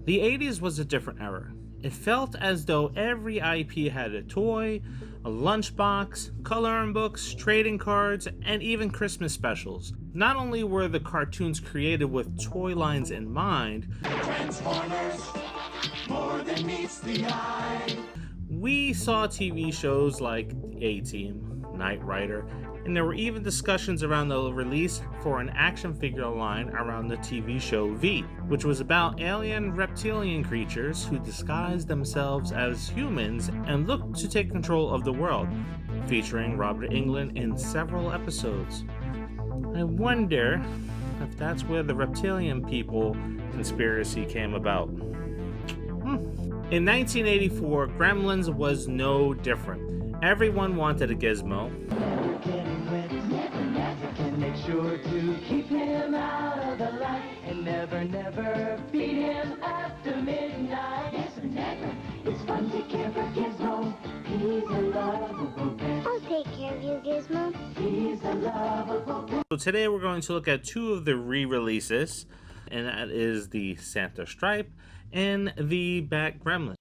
The 80s was a different era. It felt as though every IP had a toy, a lunchbox, coloring books, trading cards, and even Christmas specials. Not only were the cartoons created with toy lines in mind, Transformers, more than meets the eye. We saw TV shows like A-Team, Knight Rider, and there were even discussions around the release for an action figure line around the TV show V, which was about alien reptilian creatures who disguised themselves as humans and looked to take control of the world, featuring Robert Englund in several episodes. I wonder if that's where the reptilian people conspiracy came about. In 1984, Gremlins was no different. Everyone wanted a gizmo. Never getting wet, never, make sure to keep him out of the light, and never feed him after midnight. Yes, never. It's fun to care for Gizmo. He's a lovable pet. I'll take care of you, Gizmo. He's a lovable pet. So today we're going to look at two of the re-releases, and that is the Santa Stripe and the Bat Gremlin.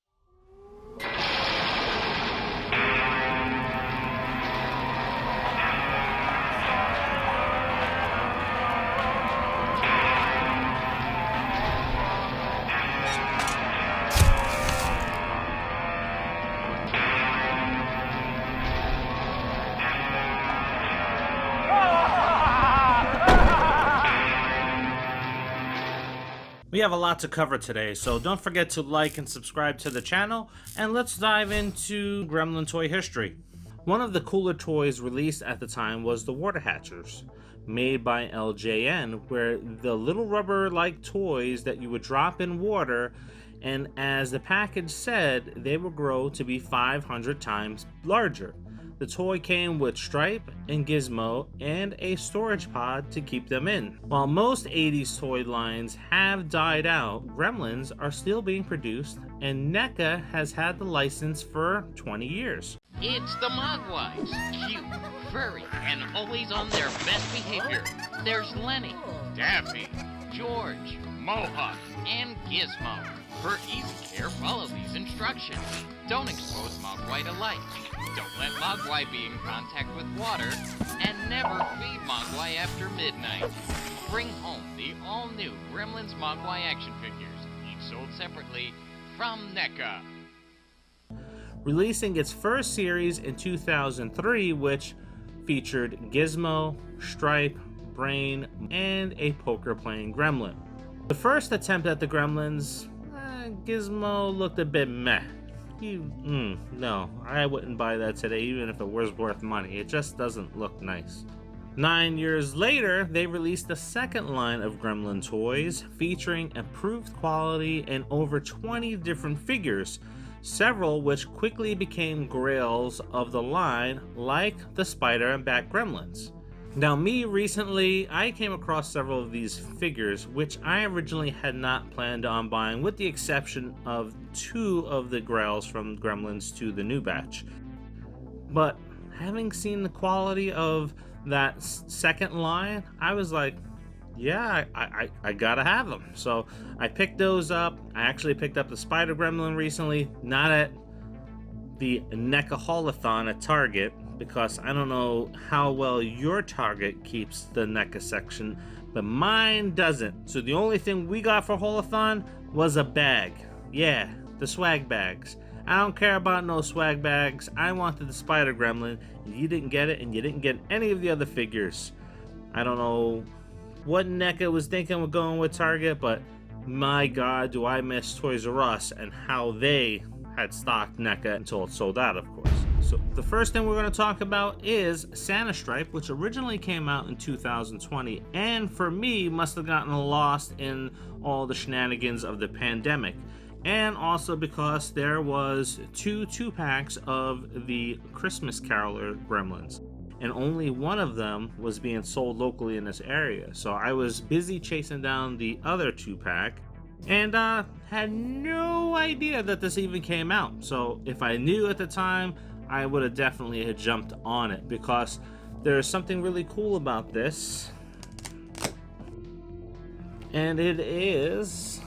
We have a lot to cover today, so don't forget to like and subscribe to the channel, and let's dive into Gremlin toy history. One of the cooler toys released at the time was the Water Hatchers, made by LJN, where the little rubber-like toys that you would drop in water, and as the package said, they would grow to be 500 times larger. The toy came with Stripe and Gizmo and a storage pod to keep them in. While most 80s toy lines have died out, Gremlins are still being produced, and Neca has had the license for 20 years. It's the Mogwais, cute, furry, and always on their best behavior. There's Lenny, Daffy, George, Mohawk, and Gizmo. For easy care, follow these instructions. Don't expose Mogwai to light. Don't let Mogwai be in contact with water, and never feed Mogwai after midnight. Bring home the all-new Gremlins Mogwai action figures, each sold separately from Neca. Releasing its first series in 2003, which featured Gizmo, Stripe, Brain, and a poker-playing Gremlin. The first attempt at the Gremlins, Gizmo looked a bit meh. No, I wouldn't buy that today even if it was worth money. It just doesn't look nice. 9 years later, they released the second line of Gremlin toys featuring improved quality and over 20 different figures, several which quickly became grails of the line like the Spider and Bat Gremlins. Now recently, I came across several of these figures, which I originally had not planned on buying, with the exception of two of the grails from Gremlins to the new batch. But having seen the quality of that second line, I was like, yeah, I gotta have them. So I picked those up. I actually picked up the Spider Gremlin recently, not at the Neca Haulathon at Target, because I don't know how well your Target keeps the Neca section, but mine doesn't. So the only thing we got for Haulathon was a bag. Yeah, the swag bags. I don't care about no swag bags. I wanted the Spider Gremlin, and you didn't get it, and you didn't get any of the other figures. I don't know what Neca was thinking of going with Target, but my god, do I miss Toys R Us and how they had stocked Neca until it sold out, of course. So the first thing we're going to talk about is Santa Stripe, which originally came out in 2020, and for me must have gotten lost in all the shenanigans of the pandemic, and also because there was two packs of the Christmas Caroler Gremlins, and only one of them was being sold locally in this area. So I was busy chasing down the other 2-pack, and had no idea that this even came out. So if I knew at the time, I would have definitely had jumped on it, because there's something really cool about this, and it is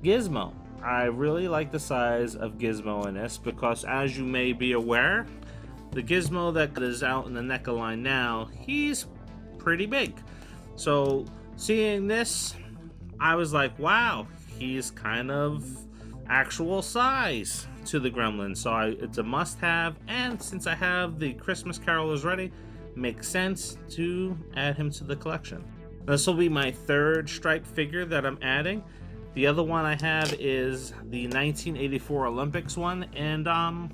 Gizmo. I really like the size of Gizmo in this because, as you may be aware, the Gizmo that is out in the Neca line now, he's pretty big. So seeing this, I was like, wow, he's kind of actual size to the Gremlin. So it's a must-have, and since I have the Christmas Carolers ready, makes sense to add him to the collection. This will be my third Stripe figure that I'm adding. The other one I have is the 1984 Olympics one, and I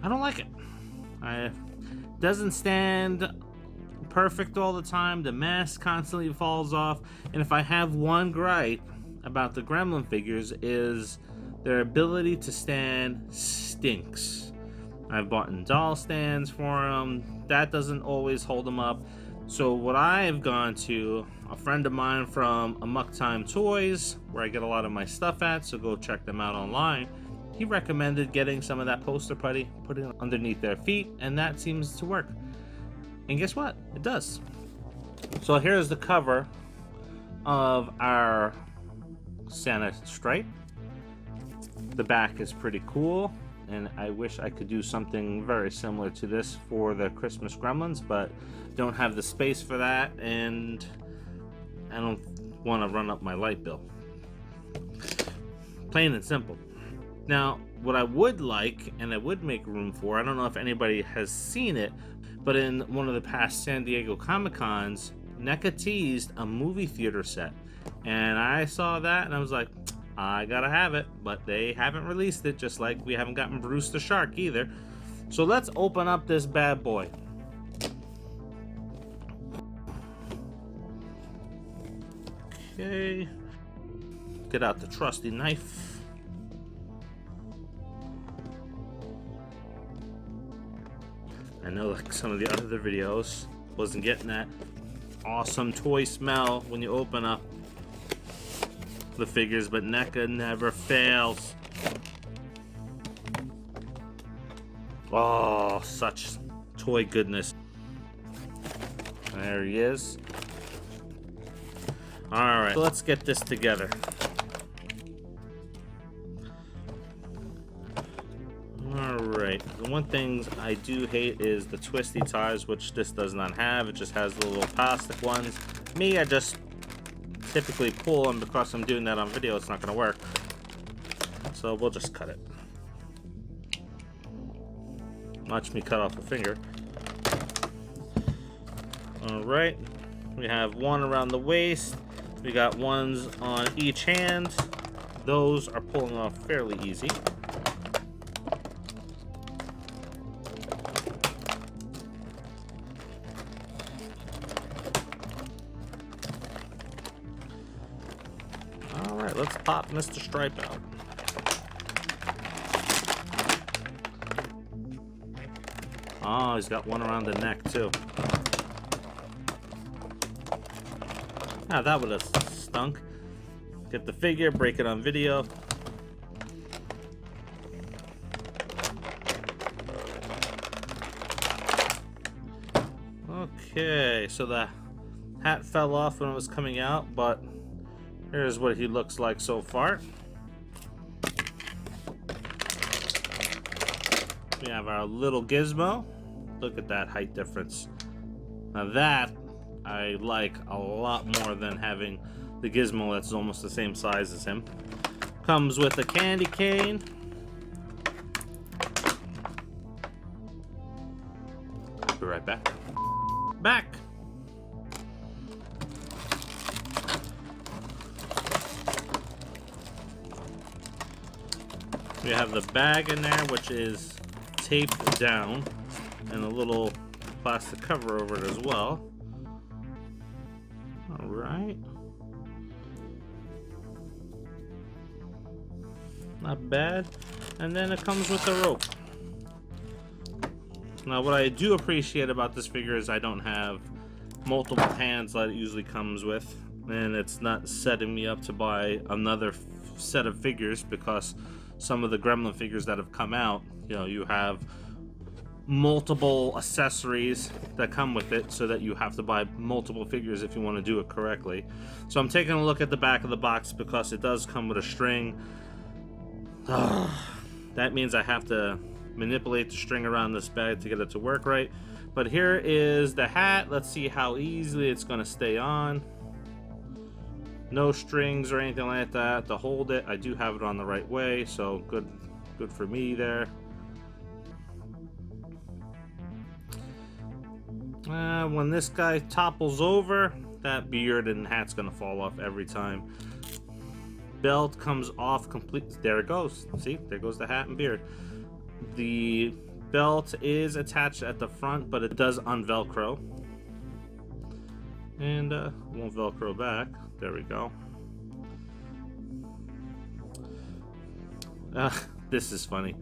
don't like it. It doesn't stand perfect all the time. The mask constantly falls off, and if I have one gripe about the Gremlin figures, is their ability to stand stinks. I've bought in doll stands for them. That doesn't always hold them up. So what I have gone to, a friend of mine from Amok Time Toys, where I get a lot of my stuff at, so go check them out online. He recommended getting some of that poster putty, putting it underneath their feet, and that seems to work. And guess what? It does. So here's the cover of our Santa stripe. The back is pretty cool, and I wish I could do something very similar to this for the Christmas Gremlins, but don't have the space for that, and I don't want to run up my light bill. Plain and simple. Now, what I would like, and I would make room for, I don't know if anybody has seen it, but in one of the past San Diego Comic-Cons, NECA teased a movie theater set, and I saw that and I was like, I gotta have it, but they haven't released it, just like we haven't gotten Bruce the Shark either. So let's open up this bad boy. Okay, get out the trusty knife. I know, like some of the other videos, wasn't getting that awesome toy smell when you open up the figures, but NECA never fails. Oh, such toy goodness. There he is. Alright, so let's get this together. Alright, the one thing I do hate is the twisty ties, which this does not have. It just has the little plastic ones. Me, I just typically pull them. Because I'm doing that on video, it's not going to work. So we'll just cut it. Watch me cut off a finger. Alright, we have one around the waist. We got ones on each hand. Those are pulling off fairly easy. Alright, let's pop Mr. Stripe out. Oh, he's got one around the neck too. Ah, that would have stunk. Get the figure, break it on video. Okay, so the hat fell off when it was coming out, but here's what he looks like so far. We have our little Gizmo. Look at that height difference. Now that I like a lot more than having the Gizmo that's almost the same size as him. Comes with a candy cane. Be right back. Back! We have the bag in there, which is taped down, and a little plastic cover over it as well. Alright. Not bad. And then it comes with a rope. Now what I do appreciate about this figure is I don't have multiple hands that it usually comes with, and it's not setting me up to buy another set of figures, because some of the Gremlin figures that have come out, you know, you have multiple accessories that come with it, so that you have to buy multiple figures if you want to do it correctly. So I'm taking a look at the back of the box because it does come with a string. That means I have to manipulate the string around this bag to get it to work right. But here is the hat. Let's see how easily it's going to stay on. No strings or anything like that to hold it. I do have it on the right way, so good for me there. When this guy topples over, that beard and hat's gonna fall off every time. Belt comes off complete. There it goes. See, there goes the hat and beard. The belt is attached at the front, but it does unvelcro. And won't velcro back. There we go. This is funny.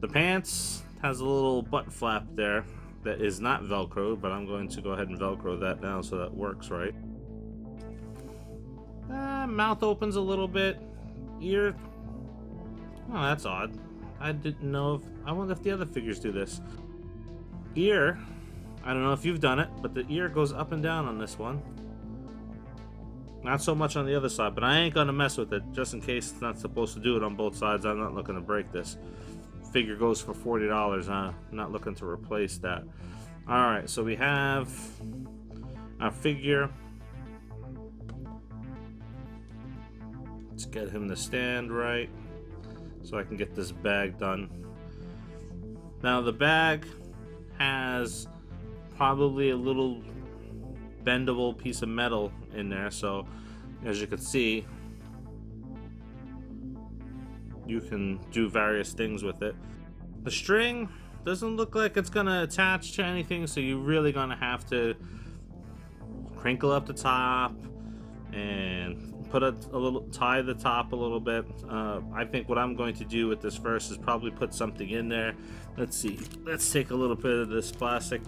The pants has a little butt flap there that is not velcro, but I'm going to go ahead and velcro that now so that works right. Mouth opens a little bit. Ear. Oh, that's odd. I didn't know if. I wonder if the other figures do this. Ear. I don't know if you've done it, but the ear goes up and down on this one. Not so much on the other side, but I ain't gonna mess with it just in case it's not supposed to do it on both sides. I'm not looking to break this. Figure goes for $40. I'm not looking to replace that. Alright, so we have our figure. Let's get him to stand right so I can get this bag done. Now the bag has probably a little bendable piece of metal in there, so as you can see, you can do various things with it. The string doesn't look like it's gonna attach to anything, so you're really gonna have to crinkle up the top and put a little, tie the top a little bit. I think what I'm going to do with this first is probably put something in there. Let's see, let's take a little bit of this plastic.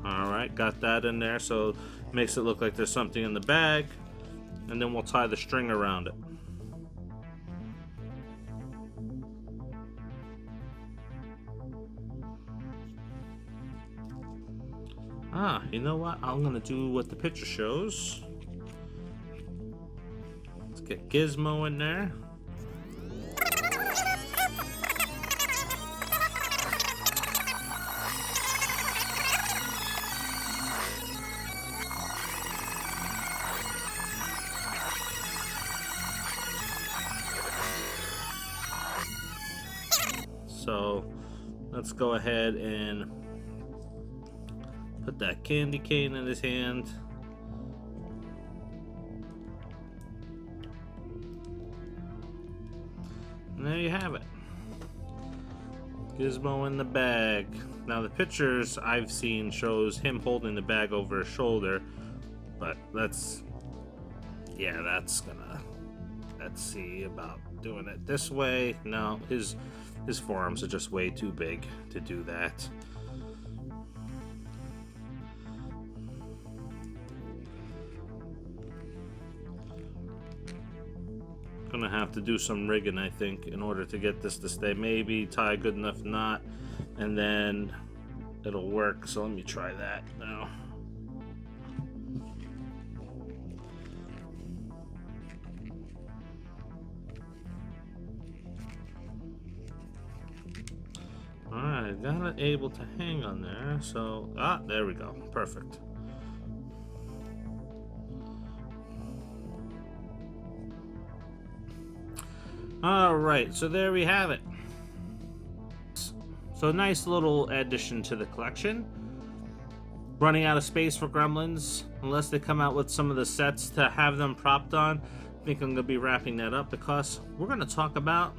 Alright, got that in there, so makes it look like there's something in the bag, and then we'll tie the string around it. You know what? I'm gonna do what the picture shows. Let's get Gizmo in there. So let's go ahead and put that candy cane in his hand. And there you have it. Gizmo in the bag. Now the pictures I've seen shows him holding the bag over his shoulder, but let's see about doing it this way. No, his forearms are just way too big to do that. Gonna have to do some rigging, I think, in order to get this to stay. Maybe tie a good enough knot and then it'll work. So let me try that now. Alright, got it able to hang on there. So, there we go. Perfect. Alright, so there we have it. So nice little addition to the collection. Running out of space for Gremlins, unless they come out with some of the sets to have them propped on. I think I'm going to be wrapping that up because we're going to talk about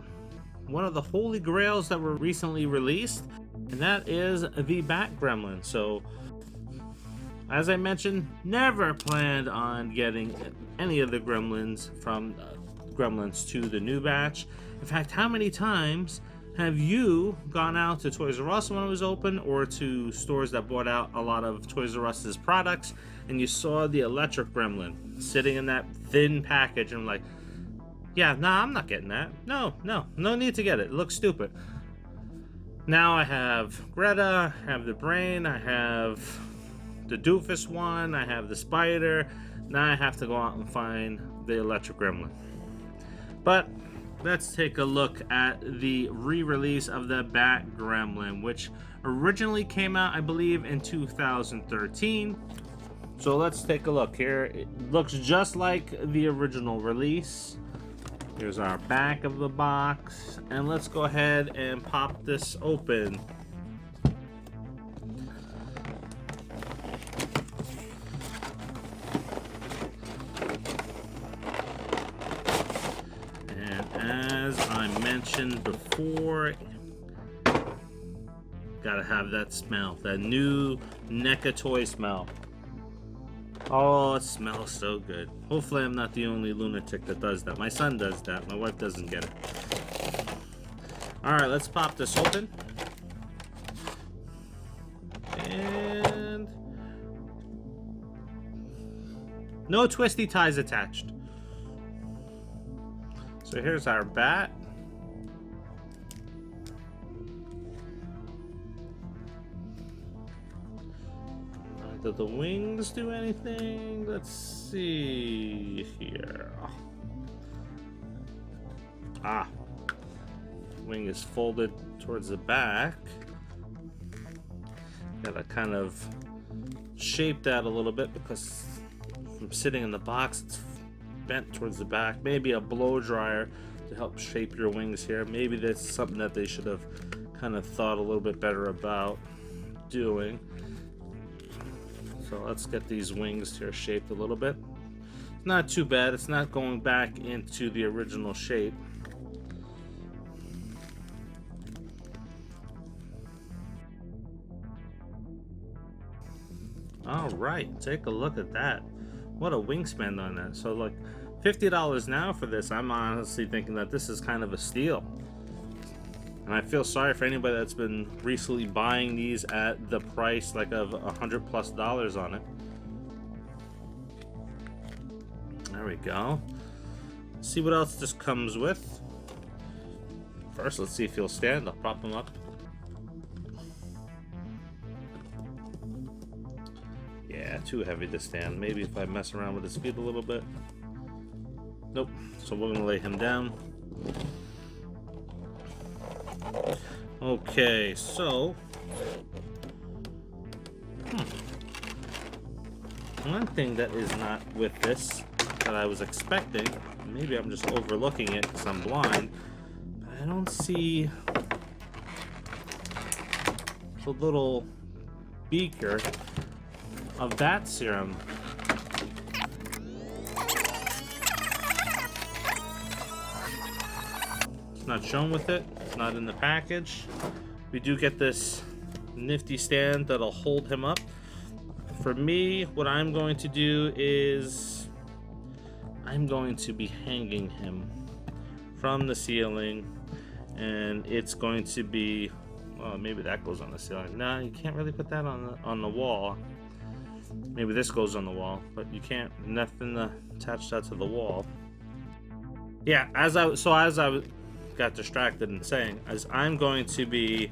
one of the holy grails that were recently released, and that is the Bat Gremlin. So, as I mentioned, never planned on getting any of the Gremlins from Gremlins to the new batch. In fact, how many times Have you gone out to Toys R Us when it was open, or to stores that bought out a lot of Toys R Us's products, and you saw the electric Gremlin sitting in that thin package, and I'm like, yeah, nah, I'm not getting that. No need to get it. It looks stupid. Now I have Greta, I have the Brain, I have the Doofus one, I have the Spider. Now I have to go out and find the electric Gremlin. But let's take a look at the re-release of the Bat Gremlin, which originally came out, I believe, in 2013. So let's take a look here. It looks just like the original release. Here's our back of the box, and let's go ahead and pop this open. As I mentioned before, gotta have that smell, that new Neca toy smell. Oh, it smells so good. Hopefully I'm not the only lunatic that does that. My son does that. My wife doesn't get it. Alright, let's pop this open. And no twisty ties attached. So here's our bat. Did the wings do anything? Let's see here. Ah, wing is folded towards the back. Gotta kind of shape that a little bit because from sitting in the box, it's bent towards the back. Maybe a blow dryer to help shape your wings here. Maybe that's something that they should have kind of thought a little bit better about doing. So let's get these wings here shaped a little bit. It's not too bad. It's not going back into the original shape. All right, take a look at that. What a wingspan on that. So like $50 now for this. I'm honestly thinking that this is kind of a steal. And I feel sorry for anybody that's been recently buying these at the price like of $100+ on it. There we go. Let's see what else this comes with. First, let's see if he'll stand. I'll prop him up. Yeah, too heavy to stand. Maybe if I mess around with his feet a little bit. Nope. So we're gonna lay him down. Okay, so one thing that is not with this that I was expecting, maybe I'm just overlooking it because I'm blind, but I don't see the little beaker of bat serum. It's not shown with it. It's not in the package. We do get this nifty stand that'll hold him up. For me, what I'm going to do is I'm going to be hanging him from the ceiling, and it's going to be, well, maybe that goes on the ceiling. No, you can't really put that on the wall. Maybe this goes on the wall, but you can't, nothing to attach that to the wall. Yeah, as I got distracted in saying, as I'm going to be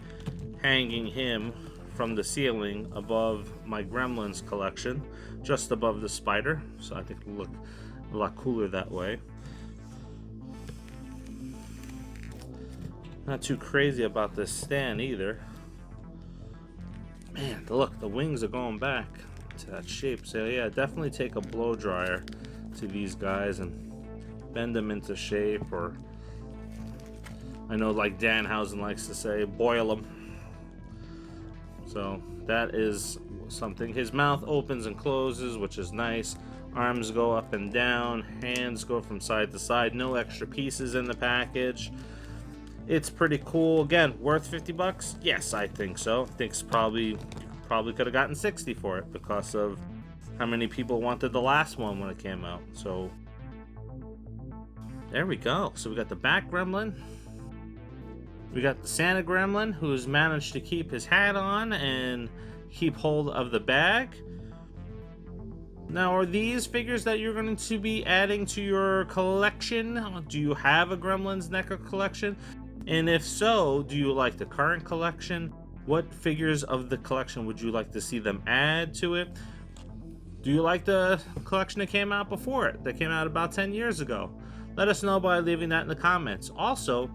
hanging him from the ceiling above my Gremlins collection, just above the Spider, so I think it'll look a lot cooler that way. Not too crazy about this stand either. Man, look, the wings are going back to that shape. So yeah, definitely take a blow dryer to these guys and bend them into shape, or I know like Danhausen likes to say, boil them. So that is something. His mouth opens and closes, which is nice. Arms go up and down, hands go from side to side. No extra pieces in the package. It's pretty cool. Again, worth 50 bucks? Yes, I think so. I think it's probably could have gotten 60 for it because of how many people wanted the last one when it came out. So there we go. So we got the back Gremlin. We got the Santa Gremlin, who's managed to keep his hat on and keep hold of the bag. Now, are these figures that you're going to be adding to your collection? Do you have a Gremlins NECA collection? And if so, do you like the current collection? What figures of the collection would you like to see them add to it? Do you like the collection that came out before it, that came out about 10 years ago? Let us know by leaving that in the comments. Also,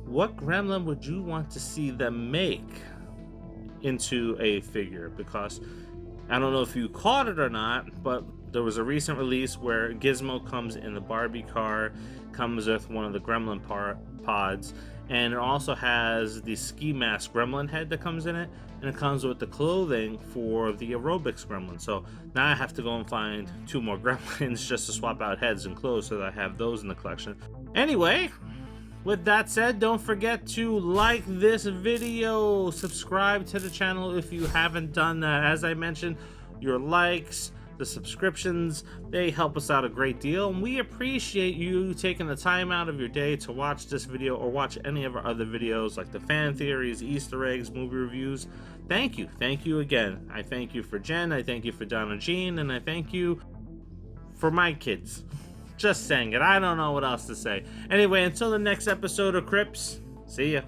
what Gremlin would you want to see them make into a figure? Because I don't know if you caught it or not, but there was a recent release where Gizmo comes in the Barbie car, comes with one of the Gremlin pods, and it also has the ski mask Gremlin head that comes in it, and it comes with the clothing for the aerobics Gremlin. So now I have to go and find 2 more Gremlins just to swap out heads and clothes so that I have those in the collection. Anyway, with that said, don't forget to like this video, subscribe to the channel if you haven't done that. As I mentioned, your likes, the subscriptions, they help us out a great deal, and we appreciate you taking the time out of your day to watch this video or watch any of our other videos like the fan theories, Easter eggs, movie reviews. Thank you again. I thank you for Jen, I thank you for Donna Jean, and I thank you for my kids. Just saying it. I don't know what else to say. Anyway, until the next episode of Crypts, see ya.